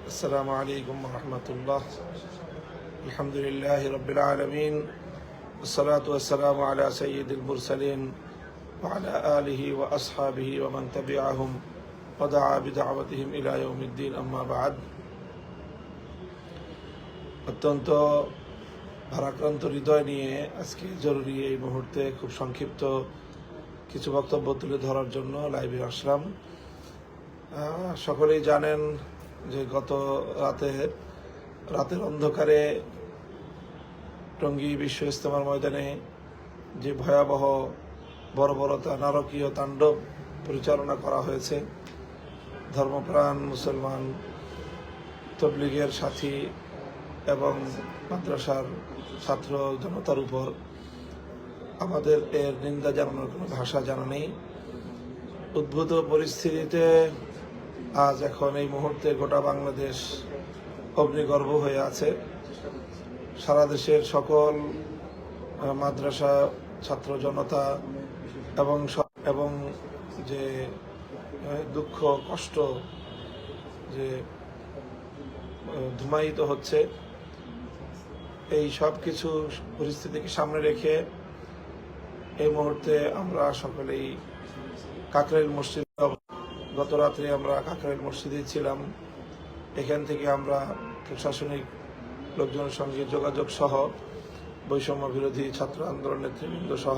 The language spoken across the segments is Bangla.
السلام عليكم ورحمة الله. الحمد لله رب العالمين، والصلاة والسلام على سيد المرسلين وعلى آله وأصحابه ومن تبعهم ودعا بدعوتهم إلى يوم الدين. أما بعد, অত্যন্ত ভারাক্রান্ত হৃদয় নিয়ে আজকে জরুরি এই মুহূর্তে খুব সংক্ষিপ্ত কিছু বক্তব্য তুলে ধরার জন্য লাইভে আসলাম। সকলেই জানেন যে গত রাতের অন্ধকারে টঙ্গী বিশ্ব ইজতেমার ময়দানে যে ভয়াবহ বর্বরতা নারকীয় তাণ্ডব পরিচালনা করা হয়েছে, ধর্মপ্রাণ মুসলমান তবলিগের সাথী এবং মাদ্রাসার ছাত্র জনতার উপর আমাদের এর নিন্দা জানানোর কোনো ভাষা জানা নেই। উদ্ভূত পরিস্থিতিতে আজ এখন এই মুহূর্তে গোটা বাংলাদেশ অগ্নিগর্ভ হয়ে আছে। সারা দেশের সকল মাদ্রাসা ছাত্র জনতা এবং যে দুঃখ কষ্ট যে ধুমায়িত হচ্ছে, এই সব কিছু পরিস্থিতিকে সামনে রেখে এই মুহূর্তে আমরা সকলেই কাকরাইল মসজিদ, গত রাত্রে আমরা কাকরাইল মসজিদে ছিলাম। এখান থেকে আমরা প্রশাসনিক লোকজনের সঙ্গে যোগাযোগ সহ বৈষম্য বিরোধী ছাত্র আন্দোলন নেতৃবৃন্দ সহ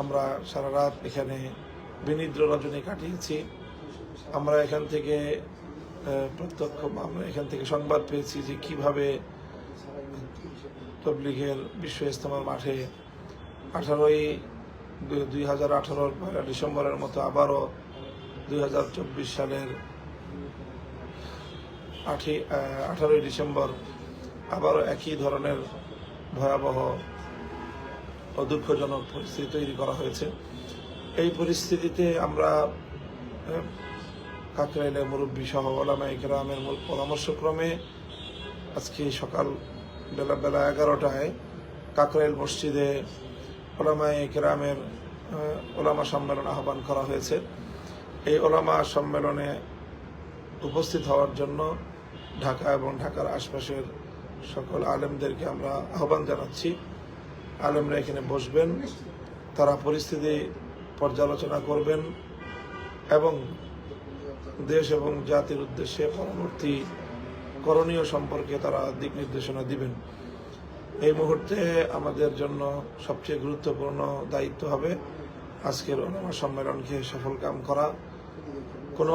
আমরা সারা রাত এখানে বিনিদ্র রজনী কাটিয়েছি। আমরা এখান থেকে সংবাদ পেয়েছি যে কিভাবে তবলিগের বিশ্ব ইজতেমার মাঠে 2018 পয়লা ডিসেম্বরের মতো আবারও 2024 সালের 18 ডিসেম্বর আবারও একই ধরনের ভয়াবহ ও দুঃখজনক পরিস্থিতি তৈরি করা হয়েছে। এই পরিস্থিতিতে আমরা কাকরাইলের মুরব্বী সহ ওলামায়ে কেরামের পরামর্শক্রমে আজকে সকাল বেলা 11টায় কাকরাইল মসজিদে ওলামায়ে কেরামের ওলামা সম্মেলন আহ্বান করা হয়েছে। এই ওলামা সম্মেলনে উপস্থিত হওয়ার জন্য ঢাকা এবং ঢাকার আশপাশের সকল আলেমদেরকে আমরা আহ্বান জানাচ্ছি। আলেমরা এখানে বসবেন, তারা পরিস্থিতি পর্যালোচনা করবেন এবং দেশ এবং জাতির উদ্দেশ্যে পরবর্তী করণীয় সম্পর্কে তারা দিক নির্দেশনা দিবেন। এই মুহূর্তে আমাদের জন্য সবচেয়ে গুরুত্বপূর্ণ দায়িত্ব হবে আজকের ওলামা সম্মেলনকে সফলকাম করা। কোনো